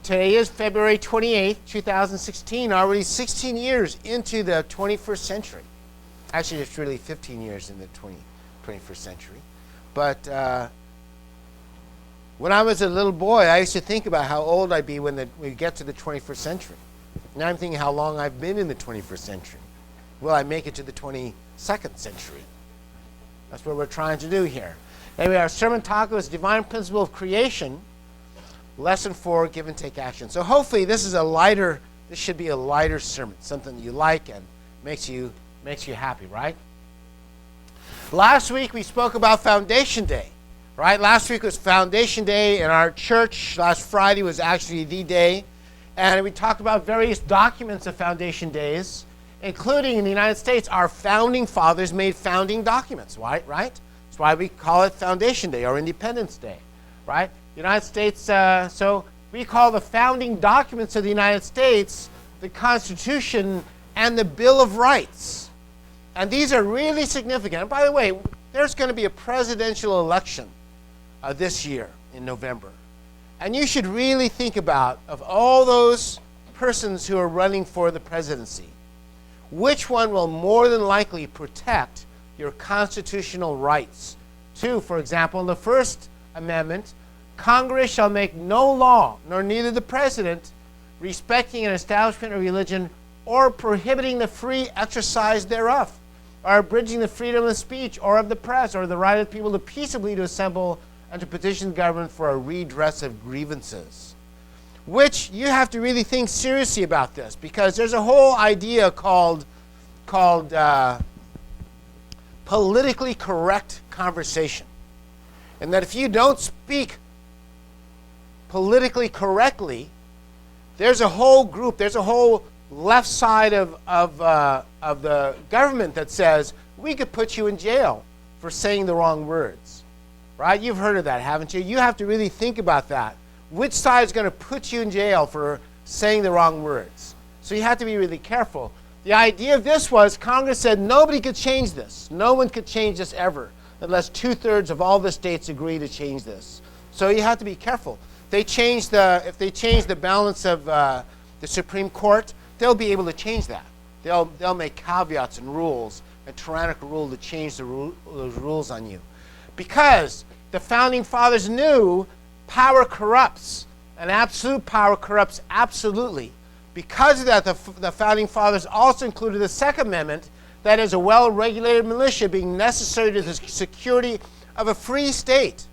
Today is February 28th, 2016, already 16 years into the 21st century. Actually, it's really 15 years in the 21st century. But when I was a little boy, I used to think about how old I'd be when we get to the 21st century. Now I'm thinking how long I've been in the 21st century. Will I make it to the 22nd century? That's what we're trying to do here. Anyway, our sermon title is Divine Principle of Creation, Lesson 4, Give and Take Action. So hopefully this should be a lighter sermon, something you like and makes you happy, right? Last week we spoke about Foundation Day, right? Last week was Foundation Day in our church. Last Friday was actually the day. And we talked about various documents of Foundation Days, including in the United States, our founding fathers made founding documents, right? That's why we call it Foundation Day or Independence Day, right? The United States, so we call the founding documents of the United States the Constitution and the Bill of Rights. And these are really significant. And by the way, there's going to be a presidential election this year in November. And you should really think about, of all those persons who are running for the presidency, which one will more than likely protect your constitutional rights? For example, in the First Amendment, Congress shall make no law, nor neither the president, respecting an establishment of religion or prohibiting the free exercise thereof, or abridging the freedom of speech or of the press, or the right of people to peaceably to assemble and to petition the government for a redress of grievances. Which you have to really think seriously about this, because there's a whole idea called politically correct conversation. And that if you don't speak politically correctly, there's a whole group, there's a whole left side of the government that says, we could put you in jail for saying the wrong words. Right? You've heard of that, haven't you? You have to really think about that. Which side is going to put you in jail for saying the wrong words? So you have to be really careful. The idea of this was Congress said nobody could change this. No one could change this ever unless 2/3 of all the states agree to change this. So you have to be careful. If they change the balance of the Supreme Court, they'll be able to change that. They'll make caveats and rules, a tyrannical rule to change those rules on you. Because the founding fathers knew power corrupts, and absolute power corrupts absolutely. Because of that, the founding fathers also included the Second Amendment, that is a well-regulated militia being necessary to the security of a free state.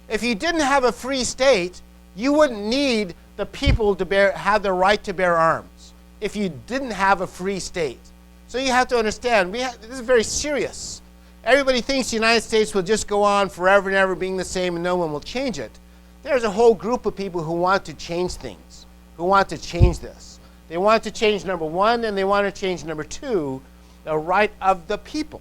If you didn't have a free state, you wouldn't need the people to have the right to bear arms if you didn't have a free state. So you have to understand, this is very serious. Everybody thinks the United States will just go on forever and ever being the same and no one will change it. There's a whole group of people who want to change things, who want to change this. They want to change number one, and they want to change number two, the right of the people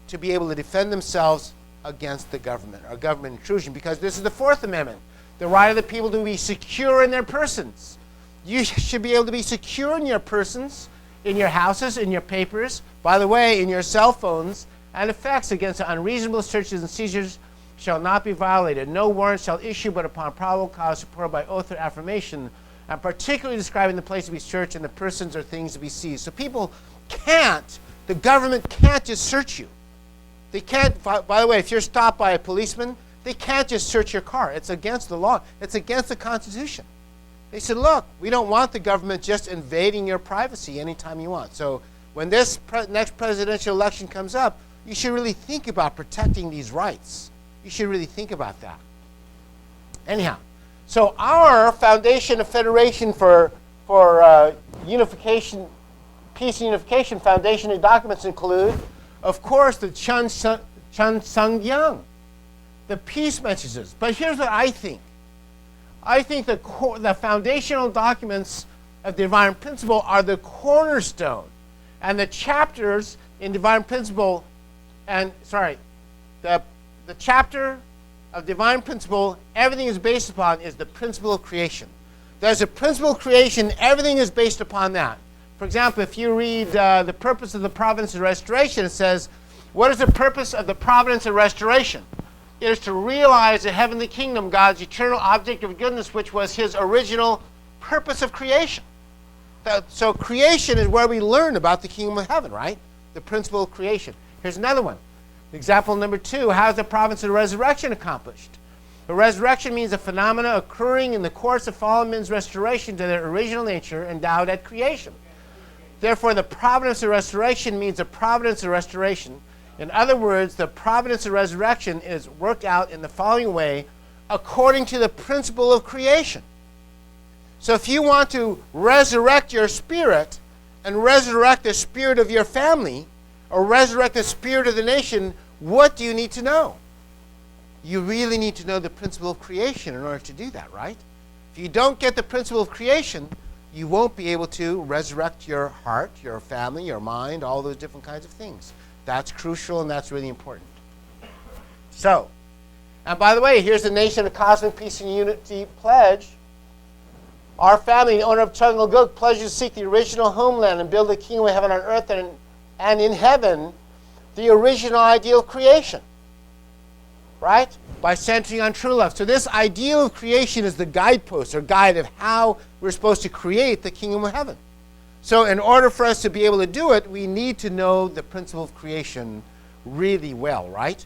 to be able to defend themselves against the government or government intrusion, because this is the Fourth Amendment, the right of the people to be secure in their persons. You should be able to be secure in your persons, in your houses, in your papers, by the way, in your cell phones, and effects against unreasonable searches and seizures shall not be violated. No warrant shall issue but upon probable cause supported by oath or affirmation, and particularly describing the place to be searched and the persons or things to be seized. So the government can't just search you. They can't, by the way, if you're stopped by a policeman, they can't just search your car. It's against the law. It's against the Constitution. They said, look, we don't want the government just invading your privacy anytime you want. So when this next presidential election comes up, you should really think about protecting these rights. You should really think about that. Anyhow, so our Foundation of Federation for Unification, Peace and Unification Foundation documents include, of course, the Chun Sung Yang, the peace messages. But here's what I think. I think the foundational documents of Divine Principle are the cornerstone, and the chapters in Divine Principle. The chapter of Divine Principle, everything is based upon is the principle of creation. There's a principle of creation, everything is based upon that. For example, if you read the purpose of the providence of restoration, it says, what is the purpose of the providence of restoration? It is to realize the heavenly kingdom, God's eternal object of goodness, which was his original purpose of creation. So creation is where we learn about the kingdom of heaven, right? The principle of creation. Here's another one. Example number 2, how is the province of the resurrection accomplished? The resurrection means a phenomena occurring in the course of fallen men's restoration to their original nature endowed at creation. Therefore, the providence of restoration means the providence of restoration. In other words, the providence of resurrection is worked out in the following way, according to the principle of creation. So if you want to resurrect your spirit and resurrect the spirit of your family or resurrect the spirit of the nation, what do you need to know? You really need to know the principle of creation in order to do that, right? If you don't get the principle of creation, you won't be able to resurrect your heart, your family, your mind, all those different kinds of things. That's crucial and that's really important. So, and by the way, here's the Nation of Cosmic Peace and Unity pledge. Our family, the owner of Chug Good, pledges to seek the original homeland and build the kingdom of heaven on earth and in heaven, the original ideal of creation. Right? By centering on true love. So this ideal of creation is the guidepost or guide of how we're supposed to create the kingdom of heaven. So in order for us to be able to do it, we need to know the principle of creation really well, right?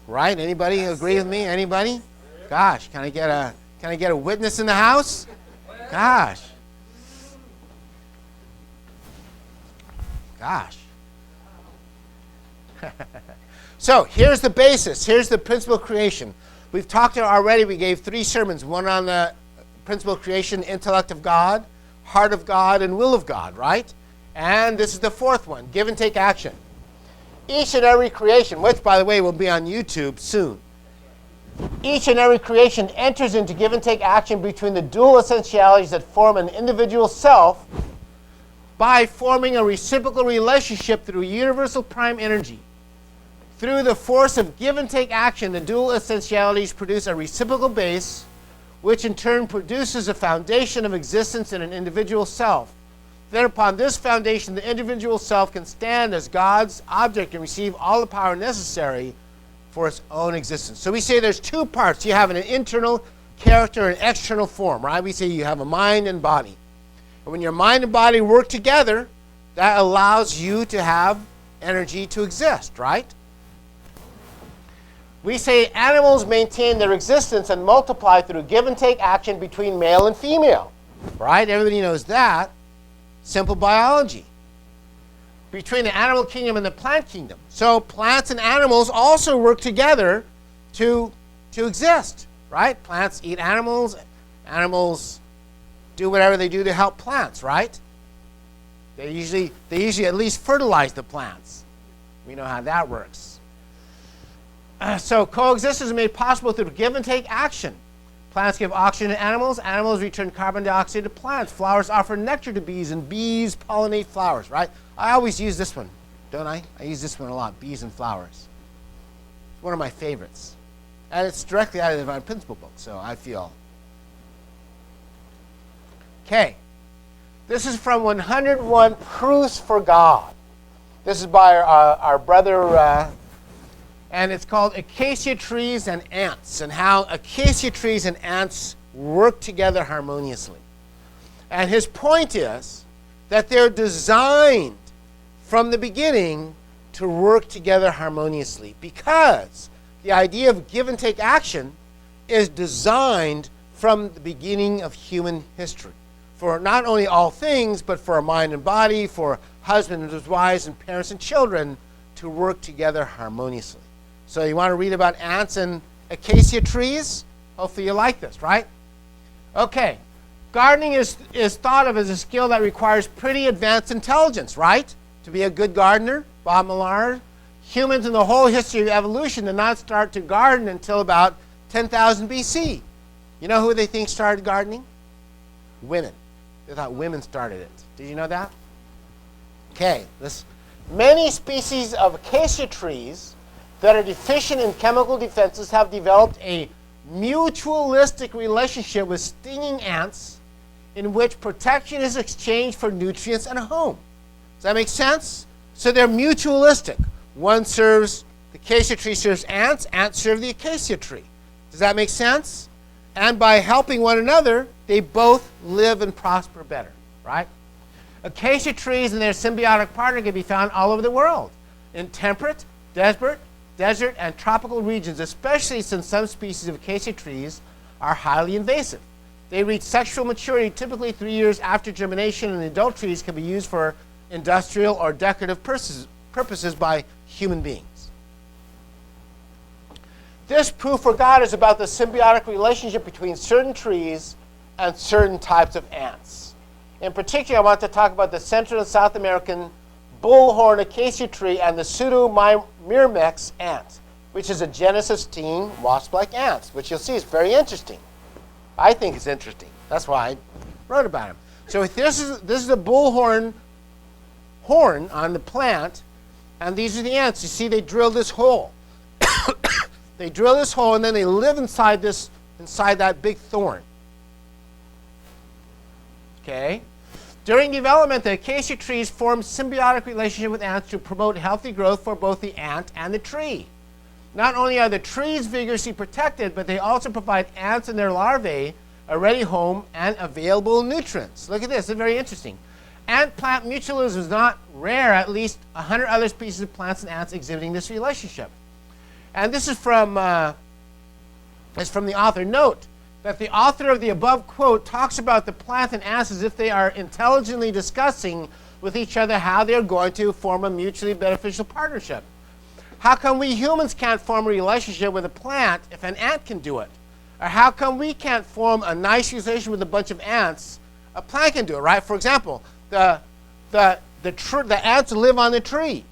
Right? Anybody agree with me? Anybody? Gosh, can I get a witness in the house? Gosh. So here's the basis. Here's the principle of creation. We've talked already. We gave 3 sermons, one on the principle of creation, intellect of God, heart of God, and will of God, right? And this is the 4th one, give and take action. Each and every creation, which, by the way, will be on YouTube soon. Each and every creation enters into give and take action between the dual essentialities that form an individual self by forming a reciprocal relationship through universal prime energy. Through the force of give and take action, the dual essentialities produce a reciprocal base, which in turn produces a foundation of existence in an individual self. Then upon this foundation, the individual self can stand as God's object and receive all the power necessary for its own existence. So we say there's 2 parts. You have an internal character and external form, right? We say you have a mind and body. And when your mind and body work together, that allows you to have energy to exist, right? We say animals maintain their existence and multiply through give and take action between male and female, right? Everybody knows that. Simple biology. Between the animal kingdom and the plant kingdom. So plants and animals also work together to exist, right? Plants eat animals. Animals do whatever they do to help plants, right? They usually at least fertilize the plants. We know how that works. So coexistence is made possible through give and take action. Plants give oxygen to animals. Animals return carbon dioxide to plants. Flowers offer nectar to bees, and bees pollinate flowers, right? I always use this one, don't I? I use this one a lot, bees and flowers. It's one of my favorites. And it's directly out of the Divine Principle book, so I feel. Okay. This is from 101 Proofs for God. This is by our brother... and it's called Acacia Trees and Ants, and how acacia trees and ants work together harmoniously. And his point is that they're designed from the beginning to work together harmoniously, because the idea of give and take action is designed from the beginning of human history, for not only all things, but for our mind and body, for husbands and wives and parents and children to work together harmoniously. So you want to read about ants and acacia trees? Hopefully you like this, right? Okay. Gardening is thought of as a skill that requires pretty advanced intelligence, right? To be a good gardener, Bob Millard. Humans in the whole history of evolution did not start to garden until about 10,000 BC. You know who they think started gardening? Women. They thought women started it. Did you know that? Okay. Many species of acacia trees that are deficient in chemical defenses have developed a mutualistic relationship with stinging ants in which protection is exchanged for nutrients and a home. Does that make sense? So they're mutualistic. One serves, the acacia tree serves ants, ants serve the acacia tree. Does that make sense? And by helping one another, they both live and prosper better, right? Acacia trees and their symbiotic partner can be found all over the world, in temperate, desert, and tropical regions, especially since some species of acacia trees are highly invasive. They reach sexual maturity typically 3 years after germination, and adult trees can be used for industrial or decorative purposes by human beings. This proof for God is about the symbiotic relationship between certain trees and certain types of ants. In particular, I want to talk about the Central and South American bullhorn acacia tree and the Pseudomyrmex ant, which is a genus of stinging wasp-like ants, which you'll see is very interesting. I think it's interesting. That's why I wrote about him. So this is a bullhorn horn on the plant, and these are the ants. You see, they drill this hole. They drill this hole, and then they live inside that big thorn. Okay? During development, the acacia trees form symbiotic relationship with ants to promote healthy growth for both the ant and the tree. Not only are the trees vigorously protected, but they also provide ants and their larvae a ready home and available nutrients. Look at this. It's very interesting. Ant-plant mutualism is not rare. At least 100 other species of plants and ants exhibiting this relationship. And this is from the author. Note that the author of the above quote talks about the plant and ants as if they are intelligently discussing with each other how they're going to form a mutually beneficial partnership. How come we humans can't form a relationship with a plant if an ant can do it? Or how come we can't form a nice relationship with a bunch of ants? A plant can do it, right? For example, the ants live on the tree.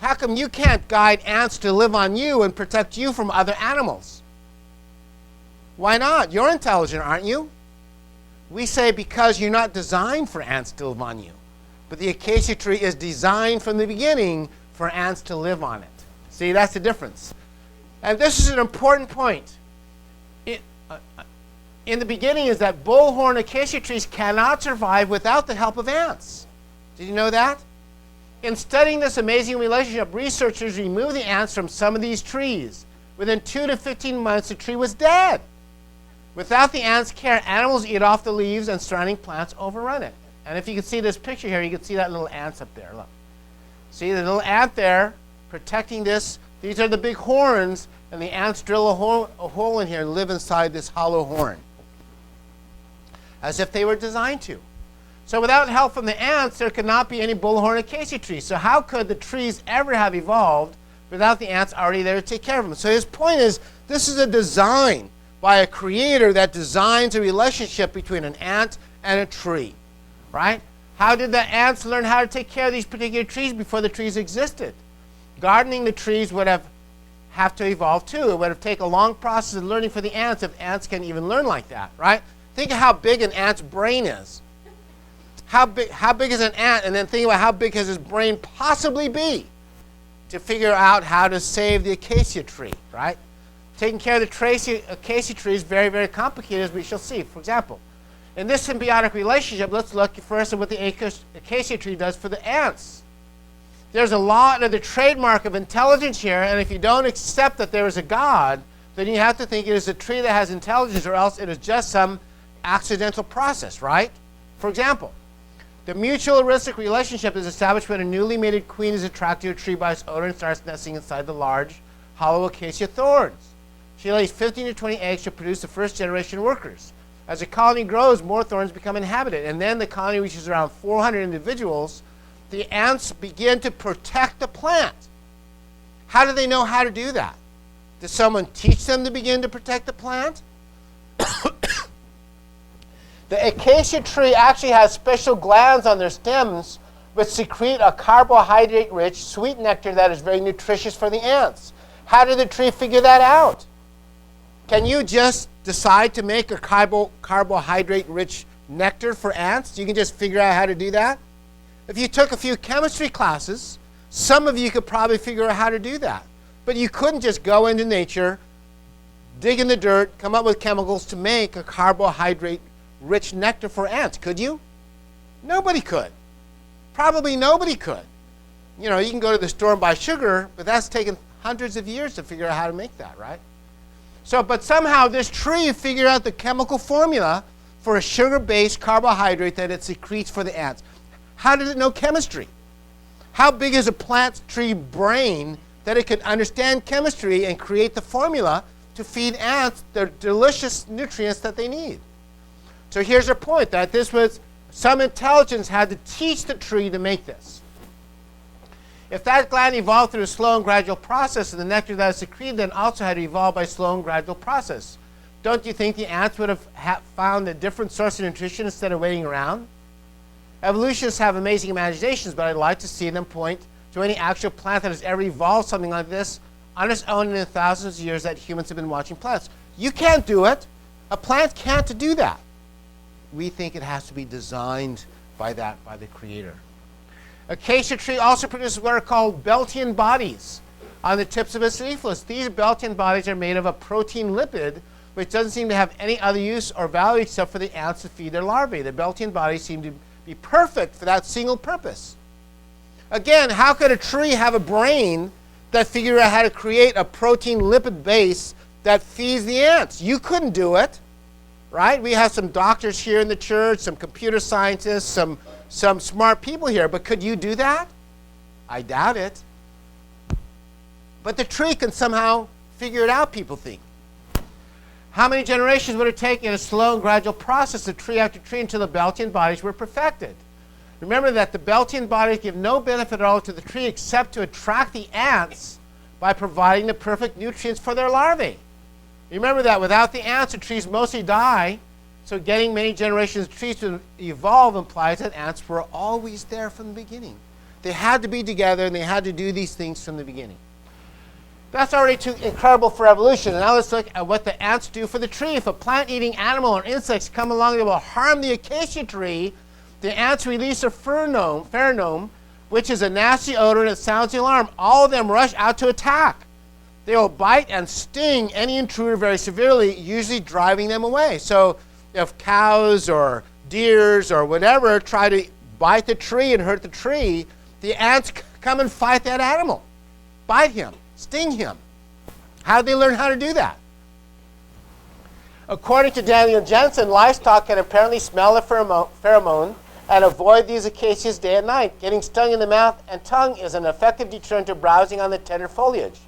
How come you can't guide ants to live on you and protect you from other animals? Why not? You're intelligent, aren't you? We say because you're not designed for ants to live on you. But the acacia tree is designed from the beginning for ants to live on it. See, that's the difference. And this is an important point. In the beginning is that bullhorn acacia trees cannot survive without the help of ants. Did you know that? In studying this amazing relationship, researchers removed the ants from some of these trees. Within 2 to 15 months, the tree was dead. Without the ants' care, animals eat off the leaves and surrounding plants overrun it. And if you can see this picture here, you can see that little ants up there. Look. See the little ant there protecting this? These are the big horns, and the ants drill a hole in here and live inside this hollow horn, as if they were designed to. So without help from the ants, there could not be any bullhorn acacia trees. So how could the trees ever have evolved without the ants already there to take care of them? So his point is, this is a design by a creator that designs a relationship between an ant and a tree, right? How did the ants learn how to take care of these particular trees before the trees existed? Gardening the trees would have to evolve too. It would have taken a long process of learning for the ants if ants can even learn like that, right? Think of how big an ant's brain is. How big is an ant? And then think about how big has his brain possibly be to figure out how to save the acacia tree, right? Taking care of the acacia tree is very, very complicated, as we shall see. For example, in this symbiotic relationship, let's look first at what the acacia tree does for the ants. There's a lot of the trademark of intelligence here, and if you don't accept that there is a God, then you have to think it is a tree that has intelligence, or else it is just some accidental process, right? For example, the mutualistic relationship is established when a newly mated queen is attracted to a tree by its odor and starts nesting inside the large, hollow acacia thorns. She lays 15 to 20 eggs to produce the first generation workers. As the colony grows, more thorns become inhabited, and then the colony reaches around 400 individuals. The ants begin to protect the plant. How do they know how to do that? Does someone teach them to begin to protect the plant? The acacia tree actually has special glands on their stems which secrete a carbohydrate-rich sweet nectar that is very nutritious for the ants. How did the tree figure that out? Can you just decide to make a carbohydrate-rich nectar for ants? You can just figure out how to do that? If you took a few chemistry classes, some of you could probably figure out how to do that. But you couldn't just go into nature, dig in the dirt, come up with chemicals to make a carbohydrate-rich nectar for ants, could you? Nobody could. Probably nobody could. You know, you can go to the store and buy sugar, but that's taken hundreds of years to figure out how to make that, right? But somehow this tree figured out the chemical formula for a sugar-based carbohydrate that it secretes for the ants. How did it know chemistry? How big is a plant tree brain that it could understand chemistry and create the formula to feed ants the delicious nutrients that they need? So here's our point, that this was some intelligence had to teach the tree to make this. If that gland evolved through a slow and gradual process, and the nectar that is secreted then also had to evolve by slow and gradual process, don't you think the ants would have found a different source of nutrition instead of waiting around? Evolutionists have amazing imaginations, but I'd like to see them point to any actual plant that has ever evolved something like this on its own in the thousands of years that humans have been watching plants. You can't do it. A plant can't do that. We think it has to be designed by the Creator. Acacia tree also produces what are called Beltian bodies on the tips of its leaflets. These Beltian bodies are made of a protein lipid which doesn't seem to have any other use or value except for the ants to feed their larvae. The Beltian bodies seem to be perfect for that single purpose. Again, how could a tree have a brain that figured out how to create a protein lipid base that feeds the ants? You couldn't do it, right? We have some doctors here in the church, some computer scientists, some smart people here, but could you do that? I doubt it. But the tree can somehow figure it out, people think. How many generations would it take in a slow and gradual process of tree after tree until the Beltian bodies were perfected? Remember that the Beltian bodies give no benefit at all to the tree except to attract the ants by providing the perfect nutrients for their larvae. Remember that without the ants, the trees mostly die. So getting many generations of trees to evolve implies that ants were always there from the beginning. They had to be together, and they had to do these things from the beginning. That's already too incredible for evolution. And now let's look at what the ants do for the tree. If a plant-eating animal or insects come along that will harm the acacia tree, the ants release a pheromone, which is a nasty odor, and it sounds the alarm. All of them rush out to attack. They will bite and sting any intruder very severely, usually driving them away. So if cows or deers or whatever try to bite the tree and hurt the tree, the ants come and fight that animal, bite him, sting him. How did they learn how to do that? According to Daniel Jensen, livestock can apparently smell the pheromone and avoid these acacias day and night. Getting stung in the mouth and tongue is an effective deterrent to browsing on the tender foliage.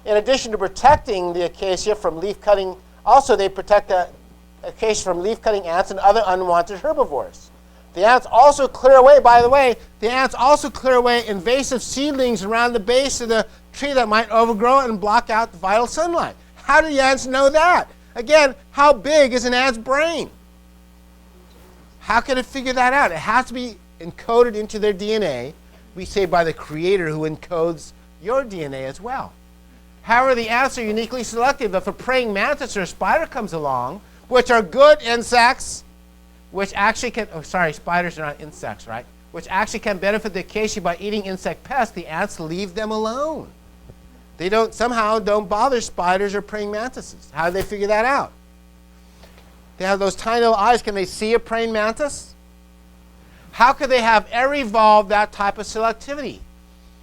In addition to protecting the acacia from leaf cutting, also they protect the acacia from leaf cutting ants and other unwanted herbivores. The ants also clear away, by the way, invasive seedlings around the base of the tree that might overgrow it and block out the vital sunlight. How do the ants know that? Again, how big is an ant's brain? How can it figure that out? It has to be encoded into their DNA, we say by the Creator who encodes your DNA as well. However, the ants are uniquely selective. If a praying mantis or a spider comes along, which are good insects, which actually can, spiders are not insects, right? Which actually can benefit the acacia by eating insect pests, the ants leave them alone. They somehow don't bother spiders or praying mantises. How do they figure that out? They have those tiny little eyes. Can they see a praying mantis? How could they have ever evolved that type of selectivity?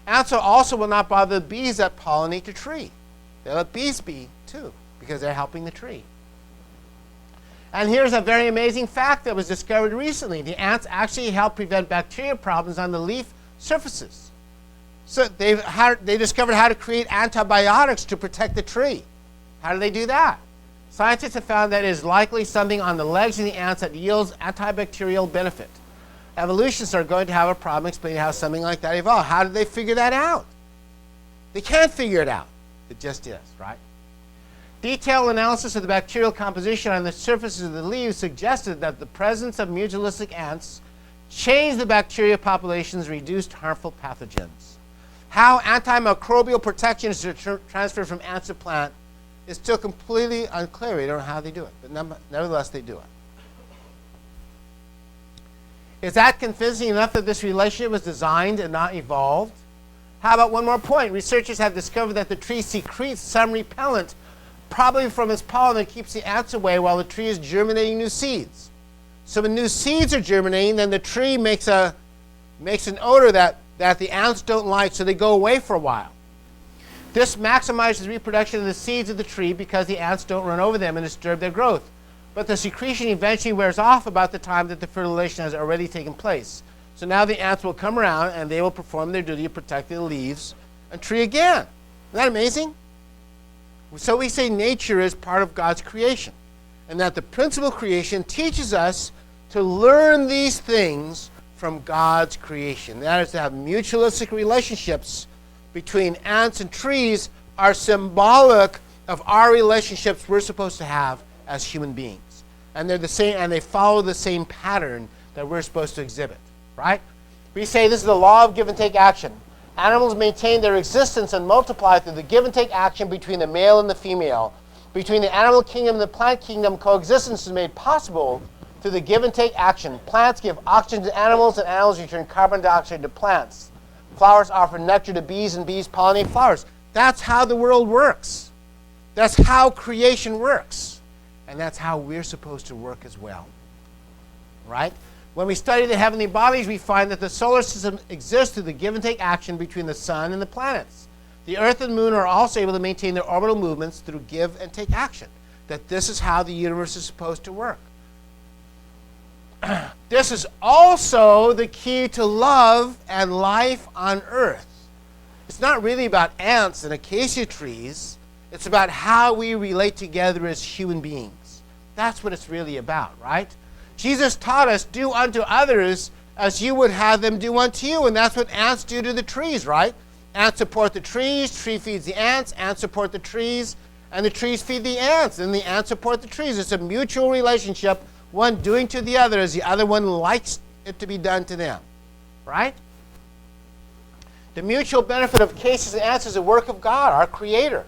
Ants also will not bother the bees that pollinate the tree. They let bees be too, because they're helping the tree. And here's a very amazing fact that was discovered recently. The ants actually help prevent bacteria problems on the leaf surfaces. So they discovered how to create antibiotics to protect the tree. How do they do that? Scientists have found that it is likely something on the legs of the ants that yields antibacterial benefit. Evolutionists are going to have a problem explaining how something like that evolved. How did they figure that out? They can't figure it out. It just is, right? Detailed analysis of the bacterial composition on the surfaces of the leaves suggested that the presence of mutualistic ants changed the bacteria populations, reduced harmful pathogens. How antimicrobial protection is transferred from ants to plant is still completely unclear. We don't know how they do it, but nevertheless they do it. Is that convincing enough that this relationship was designed and not evolved? How about one more point? Researchers have discovered that the tree secretes some repellent, probably from its pollen, that keeps the ants away while the tree is germinating new seeds. So when new seeds are germinating, then the tree makes an odor that the ants don't like, so they go away for a while. This maximizes reproduction of the seeds of the tree because the ants don't run over them and disturb their growth. But the secretion eventually wears off about the time that the fertilization has already taken place. So now the ants will come around and they will perform their duty of protecting the leaves and tree again. Isn't that amazing? So we say nature is part of God's creation, and that the principle of creation teaches us to learn these things from God's creation. That is, to have mutualistic relationships between ants and trees are symbolic of our relationships we're supposed to have as human beings. And they're the same, and they follow the same pattern that we're supposed to exhibit, right? We say this is the law of give and take action. Animals maintain their existence and multiply through the give and take action between the male and the female. Between the animal kingdom and the plant kingdom, coexistence is made possible through the give and take action. Plants give oxygen to animals, and animals return carbon dioxide to plants. Flowers offer nectar to bees, and bees pollinate flowers. That's how the world works. That's how creation works. And that's how we're supposed to work as well. Right? When we study the heavenly bodies, we find that the solar system exists through the give and take action between the sun and the planets. The earth and moon are also able to maintain their orbital movements through give and take action. That this is how the universe is supposed to work. This is also the key to love and life on earth. It's not really about ants and acacia trees. It's about how we relate together as human beings. That's what it's really about, right? Jesus taught us, do unto others as you would have them do unto you. And that's what ants do to the trees, right? Ants support the trees, tree feeds the ants support the trees, and the trees feed the ants, and the ants support the trees. It's a mutual relationship, one doing to the other as the other one likes it to be done to them, right? The mutual benefit of acacias and ants is a work of God, our Creator.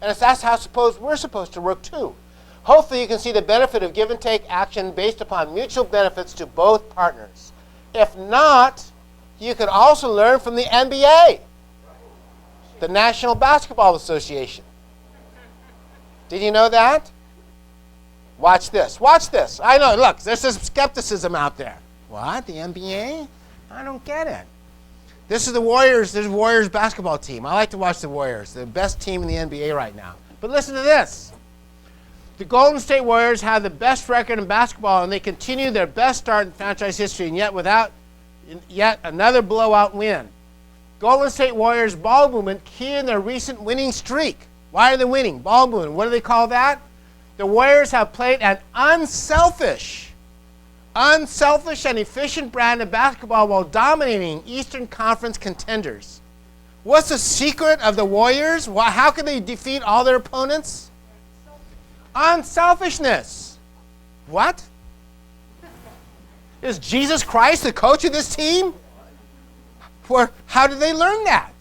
And that's how we're supposed to work too. Hopefully you can see the benefit of give and take action based upon mutual benefits to both partners. If not, you can also learn from the NBA, the National Basketball Association. Did you know that? Watch this. Watch this. I know, look, there's some skepticism out there. What? The NBA? I don't get it. This is the Warriors. There's a Warriors basketball team. I like to watch the Warriors. They're the best team in the NBA right now. But listen to this. The Golden State Warriors have the best record in basketball, and they continue their best start in franchise history, and yet without yet another blowout win. Golden State Warriors ball movement key in their recent winning streak. Why are they winning? Ball movement. What do they call that? The Warriors have played an unselfish and efficient brand of basketball while dominating Eastern Conference contenders. What's the secret of the Warriors? How can they defeat all their opponents? Unselfishness. What? Is Jesus Christ the coach of this team? How did they learn that?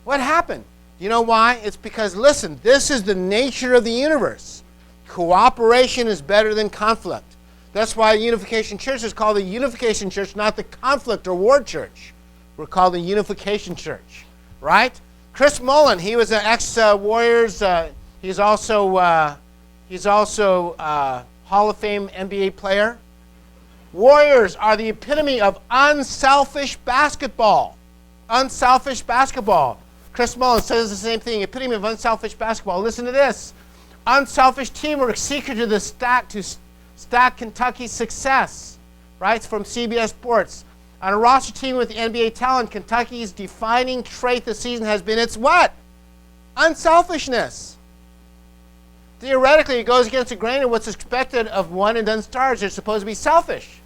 What happened? You know why? It's because, listen, this is the nature of the universe. Cooperation is better than conflict. That's why Unification Church is called the Unification Church, not the Conflict or War Church. We're called the Unification Church, right? Chris Mullin, he was an ex-Warriors. He's also Hall of Fame NBA player. Warriors are the epitome of unselfish basketball. Unselfish basketball. Chris Mullin says the same thing, epitome of unselfish basketball. Listen to this. Unselfish teamwork, secret to the stack Kentucky's success. Right? It's from CBS Sports. On a roster team with the NBA talent, Kentucky's defining trait this season has been its what? Unselfishness. Theoretically, it goes against the grain of what's expected of one and done stars. They're supposed to be selfish.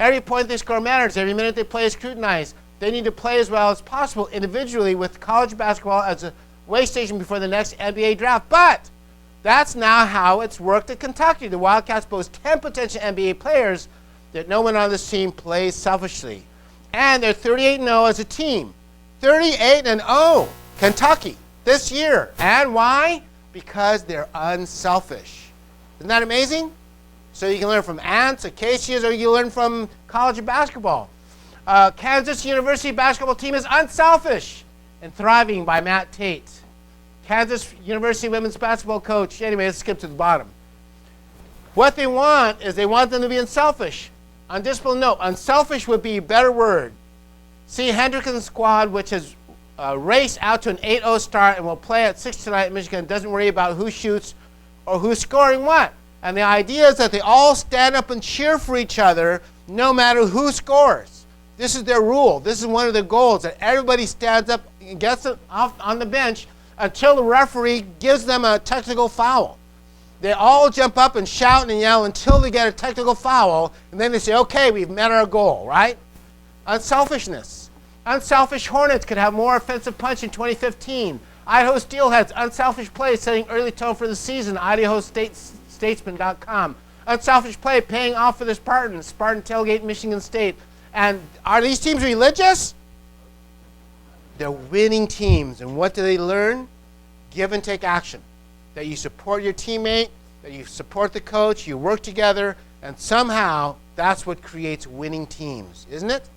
Every point they score matters. Every minute they play is scrutinized. They need to play as well as possible individually with college basketball as a way station before the next NBA draft. But that's now how it's worked at Kentucky. The Wildcats boast 10 potential NBA players, that no one on this team plays selfishly. And they're 38-0 as a team. 38-0, Kentucky, this year. And why? Because they're unselfish. Isn't that amazing? So you can learn from ants, acacias, or you can learn from college basketball. Kansas University basketball team is unselfish and thriving by Matt Tate. Kansas University women's basketball coach. Anyway, let's skip to the bottom. What they want is they want them to be unselfish. Undisciplined, no. Unselfish would be a better word. See, Hendrickson's squad, which has race out to an 8-0 start, and we'll play at 6 tonight in Michigan. Doesn't worry about who shoots or who's scoring what. And the idea is that they all stand up and cheer for each other no matter who scores. This is their rule. This is one of their goals, that everybody stands up and gets off on the bench until the referee gives them a technical foul. They all jump up and shout and yell until they get a technical foul, and then they say, okay, we've met our goal, right? Unselfishness. Unselfish Hornets could have more offensive punch in 2015. Idaho Steelheads, unselfish play setting early tone for the season, IdahoStatesman.com. Unselfish play paying off for the Spartans, Spartan Tailgate, Michigan State. And are these teams religious? They're winning teams. And what do they learn? Give and take action. That you support your teammate, that you support the coach, you work together, and somehow that's what creates winning teams, isn't it?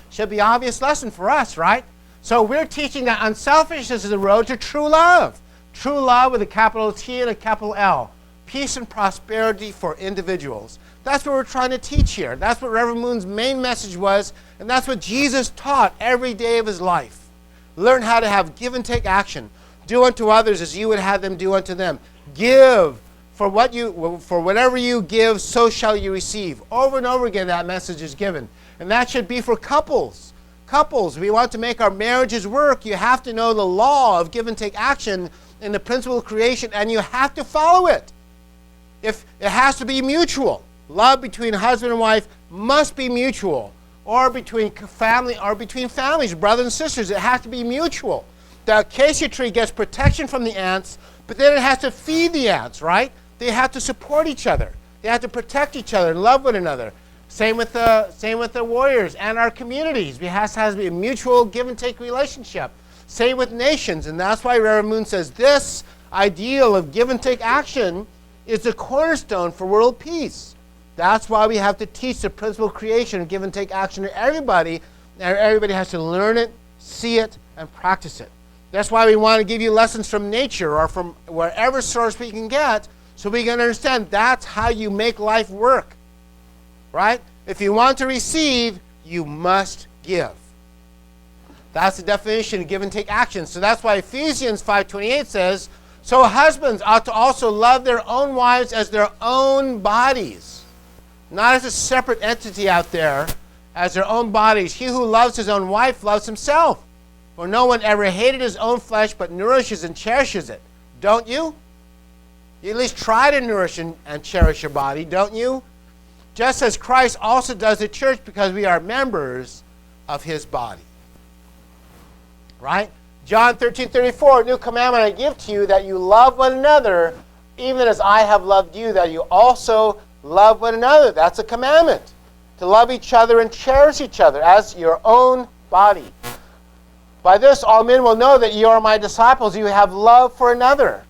Should be an obvious lesson for us, right? So we're teaching that unselfishness is the road to true love. True love with a capital T and a capital L. Peace and prosperity for individuals. That's what we're trying to teach here. That's what Reverend Moon's main message was, and that's what Jesus taught every day of his life. Learn how to have give and take action. Do unto others as you would have them do unto them. Give. For whatever you give, so shall you receive. Over and over again, that message is given. And that should be for couples. Couples, we want to make our marriages work. You have to know the law of give and take action in the principle of creation, and you have to follow it. If it has to be mutual. Love between husband and wife must be mutual. Or between families, brothers and sisters, it has to be mutual. The acacia tree gets protection from the ants, but then it has to feed the ants, right? They have to support each other. They have to protect each other and love one another. Same with the warriors and our communities. It has to be a mutual give and take relationship. Same with nations, and that's why Reverend Moon says this ideal of give and take action is the cornerstone for world peace. That's why we have to teach the principle of creation and give and take action to everybody, and everybody has to learn it, see it, and practice it. That's why we want to give you lessons from nature or from wherever source we can get, so we can understand that's how you make life work. Right? If you want to receive, you must give. That's the definition of give and take action. So that's why Ephesians 5:28 says, so husbands ought to also love their own wives as their own bodies. Not as a separate entity out there, as their own bodies. He who loves his own wife loves himself. For no one ever hated his own flesh, but nourishes and cherishes it. Don't you? You at least try to nourish and cherish your body, don't you? Just as Christ also does the church, because we are members of his body. Right? John 13:34, new commandment I give to you, that you love one another, even as I have loved you, that you also love one another. That's a commandment. To love each other and cherish each other as your own body. By this all men will know that you are my disciples. You have love for another.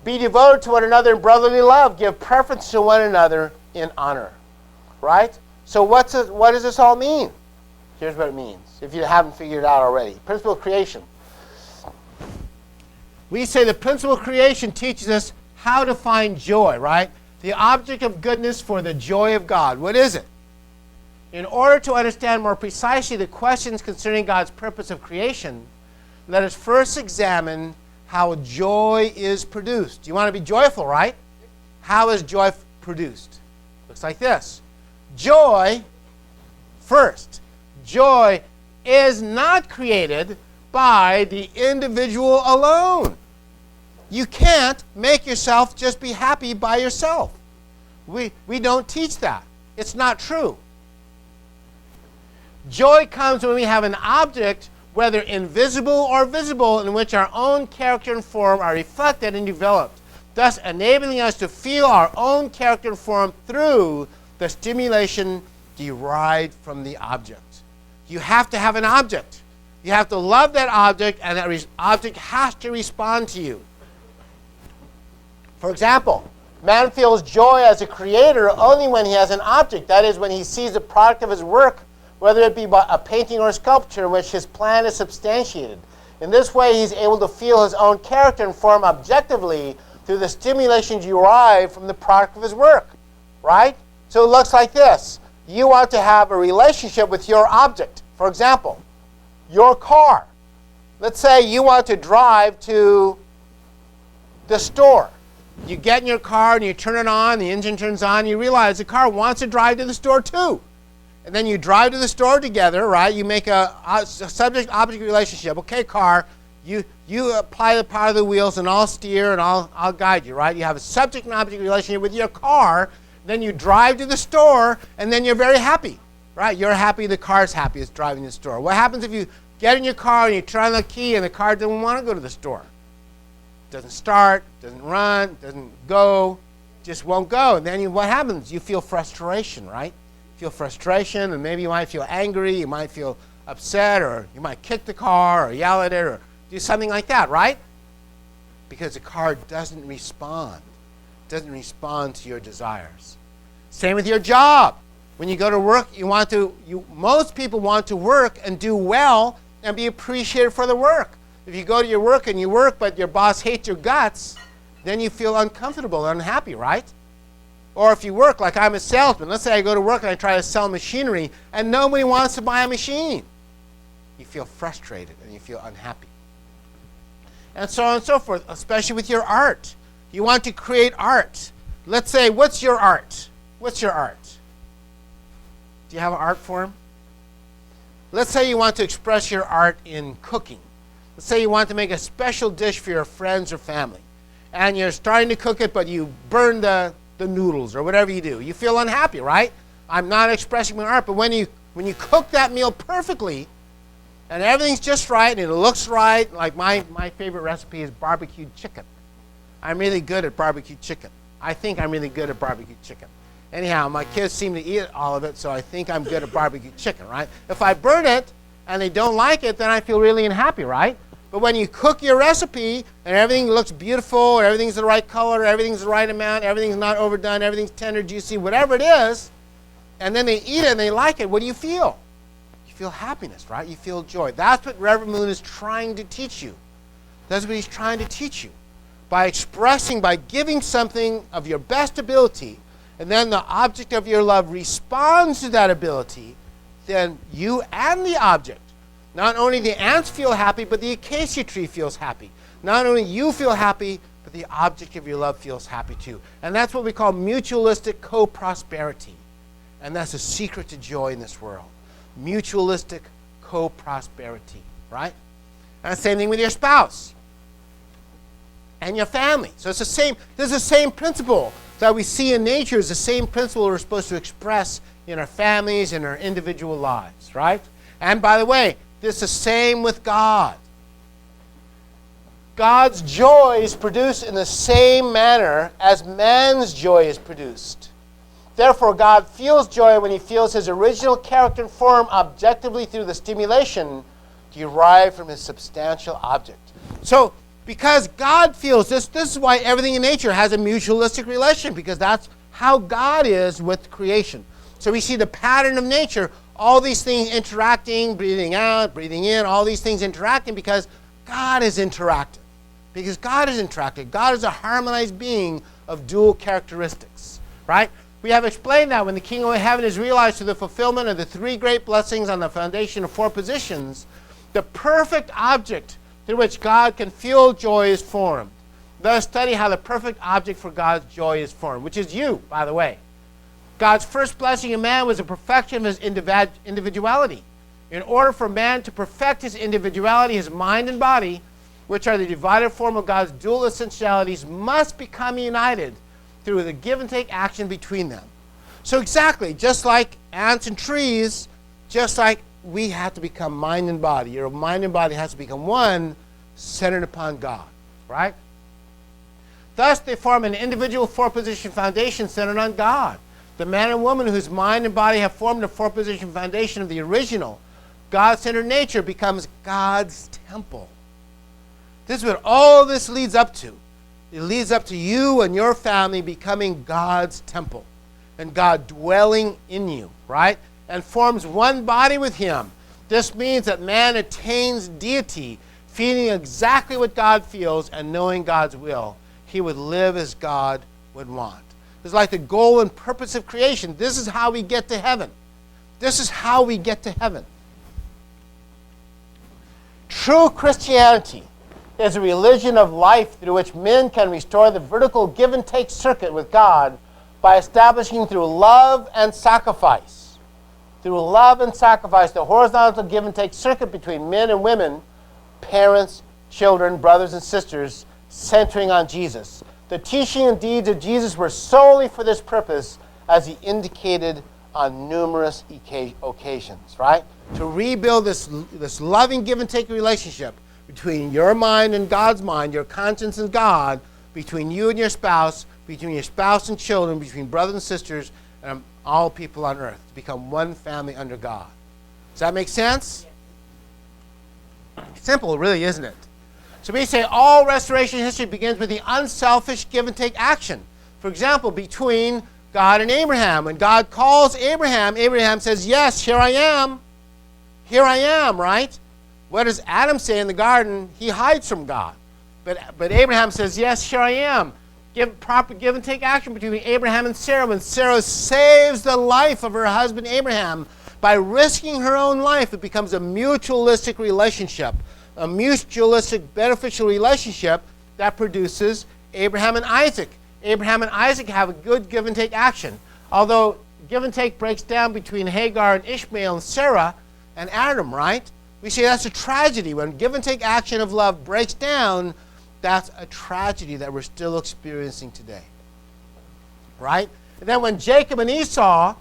Be devoted to one another in brotherly love. Give preference to one another in honor. Right? So what does this all mean? Here's what it means, if you haven't figured it out already. Principle of creation. We say the principle of creation teaches us how to find joy, right? The object of goodness for the joy of God. What is it? In order to understand more precisely the questions concerning God's purpose of creation, let us first examine how joy is produced. You want to be joyful, right? How is joy produced? Looks like this. Joy, first, joy is not created by the individual alone. You can't make yourself just be happy by yourself. We don't teach that. It's not true. Joy comes when we have an object, whether invisible or visible, in which our own character and form are reflected and developed, thus enabling us to feel our own character and form through the stimulation derived from the object. You have to have an object. You have to love that object, and that object has to respond to you. For example, man feels joy as a creator only when he has an object. That is, when he sees the product of his work, whether it be a painting or a sculpture in which his plan is substantiated. In this way, he's able to feel his own character and form objectively through the stimulation derived from the product of his work. Right? So it looks like this. You want to have a relationship with your object. For example, your car. Let's say you want to drive to the store. You get in your car and you turn it on, the engine turns on, you realize the car wants to drive to the store too. And then you drive to the store together, right? You make a subject-object relationship. Okay, car, you apply the power of the wheels and I'll steer and I'll guide you, right? You have a subject and object relationship with your car, then you drive to the store and then you're very happy, right? You're happy, the car's happy, it's driving to the store. What happens if you get in your car and you turn on the key and the car doesn't want to go to the store? Doesn't start, doesn't run, doesn't go, just won't go. And then what happens? You feel frustration, right? You feel frustration, and maybe you might feel angry, you might feel upset, or you might kick the car or yell at it or do something like that, right? Because the car doesn't respond to your desires. Same with your job. When you go to work, most people want to work and do well and be appreciated for the work. If you go to your work and you work, but your boss hates your guts, then you feel uncomfortable and unhappy, right? Or if you work, like I'm a salesman, let's say I go to work and I try to sell machinery and nobody wants to buy a machine. You feel frustrated and you feel unhappy. And so on and so forth, especially with your art. You want to create art. Let's say, what's your art? What's your art? Do you have an art form? Let's say you want to express your art in cooking. Let's say you want to make a special dish for your friends or family. And you're starting to cook it, but you burn the noodles or whatever you do. You feel unhappy, right? I'm not expressing my art. But when you cook that meal perfectly, and everything's just right, and it looks right, like my favorite recipe is barbecued chicken. I'm really good at barbecued chicken. I think I'm really good at barbecued chicken. Anyhow, my kids seem to eat all of it, so I think I'm good at barbecued chicken, right? If I burn it and they don't like it, then I feel really unhappy, right? But when you cook your recipe and everything looks beautiful, or everything's the right color, everything's the right amount, everything's not overdone, everything's tender, juicy, whatever it is, and then they eat it and they like it, what do you feel? You feel happiness, right? You feel joy. That's what Reverend Moon is trying to teach you. That's what he's trying to teach you. By giving something of your best ability, and then the object of your love responds to that ability, then you and the object, not only the ants feel happy, but the acacia tree feels happy. Not only you feel happy, but the object of your love feels happy too. And that's what we call mutualistic co-prosperity. And that's the secret to joy in this world. Mutualistic co-prosperity, right? And the same thing with your spouse and your family. So it's the same, this is the same principle that we see in nature, is the same principle we're supposed to express in our families and our individual lives, right? And by the way, this is the same with God. God's joy is produced in the same manner as man's joy is produced. Therefore, God feels joy when he feels his original character and form objectively through the stimulation derived from his substantial object. So, because God feels this is why everything in nature has a mutualistic relation, because that's how God is with creation. So we see the pattern of nature, all these things interacting, breathing out, breathing in, all these things interacting because God is interactive. Because God is interactive. God is a harmonized being of dual characteristics, right? We have explained that when the kingdom of heaven is realized through the fulfillment of the three great blessings on the foundation of four positions, the perfect object through which God can feel joy is formed. Let us study how the perfect object for God's joy is formed, which is you, by the way. God's first blessing in man was the perfection of his individuality. In order for man to perfect his individuality, his mind and body, which are the divided form of God's dual essentialities, must become united through the give and take action between them. So exactly, just like ants and trees, just like we have to become mind and body. Your mind and body has to become one, centered upon God, right? Thus, they form an individual four-position foundation centered on God. The man and woman whose mind and body have formed the four-position foundation of the original God-centered nature becomes God's temple. This is what all this leads up to. It leads up to you and your family becoming God's temple and God dwelling in you, right? And forms one body with him. This means that man attains deity, feeling exactly what God feels and knowing God's will. He would live as God would want. It's like the goal and purpose of creation. This is how we get to heaven. This is how we get to heaven. True Christianity is a religion of life through which men can restore the vertical give and take circuit with God by establishing through love and sacrifice. Through love and sacrifice, the horizontal give and take circuit between men and women, parents, children, brothers and sisters, centering on Jesus. The teaching and deeds of Jesus were solely for this purpose, as he indicated on numerous occasions, right? To rebuild this loving give and take relationship between your mind and God's mind, your conscience and God, between you and your spouse, between your spouse and children, between brothers and sisters, and all people on earth, to become one family under God. Does that make sense? Simple, really, isn't it? So we say all restoration history begins with the unselfish give and take action. For example, between God and Abraham. When God calls Abraham, Abraham says, yes, here I am. Here I am, right? What does Adam say in the garden? He hides from God. But Abraham says, yes, here I am. Proper give and take action between Abraham and Sarah. When Sarah saves the life of her husband Abraham by risking her own life, it becomes a mutualistic relationship, a mutualistic beneficial relationship that produces Abraham and Isaac. Abraham and Isaac have a good give and take action. Although give and take breaks down between Hagar and Ishmael and Sarah and Adam, right? We say that's a tragedy. When give and take action of love breaks down, that's a tragedy that we're still experiencing today, right? And then when Jacob and Esau,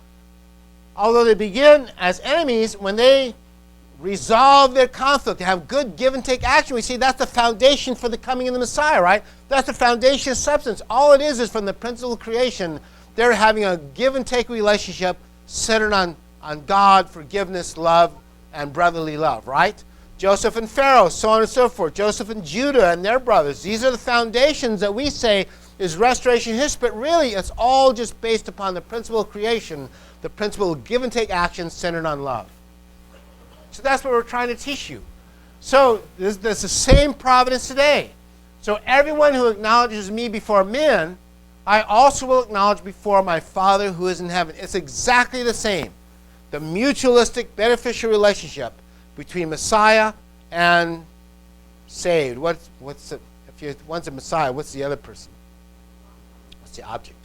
although they begin as enemies, when they resolve their conflict, they have good give and take action, we see that's the foundation for the coming of the Messiah, right? That's the foundation of substance. All it is from the principle of creation, they're having a give and take relationship centered on God, forgiveness, love, and brotherly love, right? Joseph and Pharaoh, so on and so forth. Joseph and Judah and their brothers. These are the foundations that we say is restoration history, but really it's all just based upon the principle of creation, the principle of give and take action centered on love. So that's what we're trying to teach you. So there's the same providence today. So everyone who acknowledges me before men, I also will acknowledge before my Father who is in heaven. It's exactly the same. The mutualistic, beneficial relationship between Messiah and saved. If one's a Messiah, what's the other person? What's the object?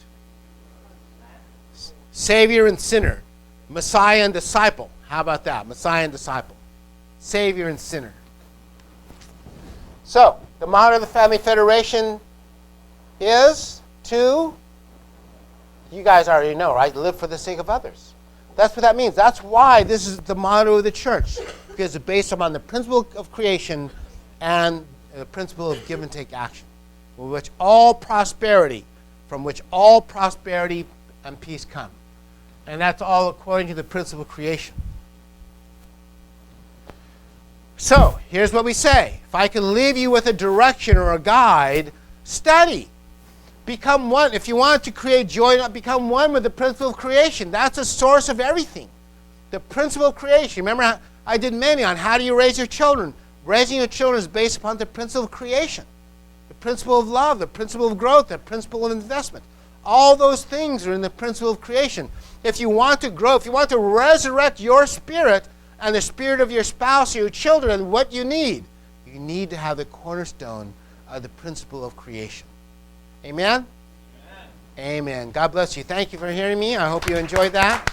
Savior and sinner. Messiah and disciple. How about that? Messiah and disciple. Savior and sinner. So, the motto of the Family Federation is to, you guys already know, right? Live for the sake of others. That's what that means. That's why this is the motto of the church, because it's based upon the principle of creation and the principle of give and take action, from which all prosperity and peace come. And that's all according to the principle of creation. So, here's what we say. If I can leave you with a direction or a guide, study. Become one. If you want to create joy, become one with the principle of creation. That's the source of everything. The principle of creation. Remember, I did many on how do you raise your children. Raising your children is based upon the principle of creation, the principle of love, the principle of growth, the principle of investment. All those things are in the principle of creation. If you want to grow, if you want to resurrect your spirit and the spirit of your spouse or your children, what you need to have the cornerstone of the principle of creation. Amen? Amen. God bless you. Thank you for hearing me. I hope you enjoyed that.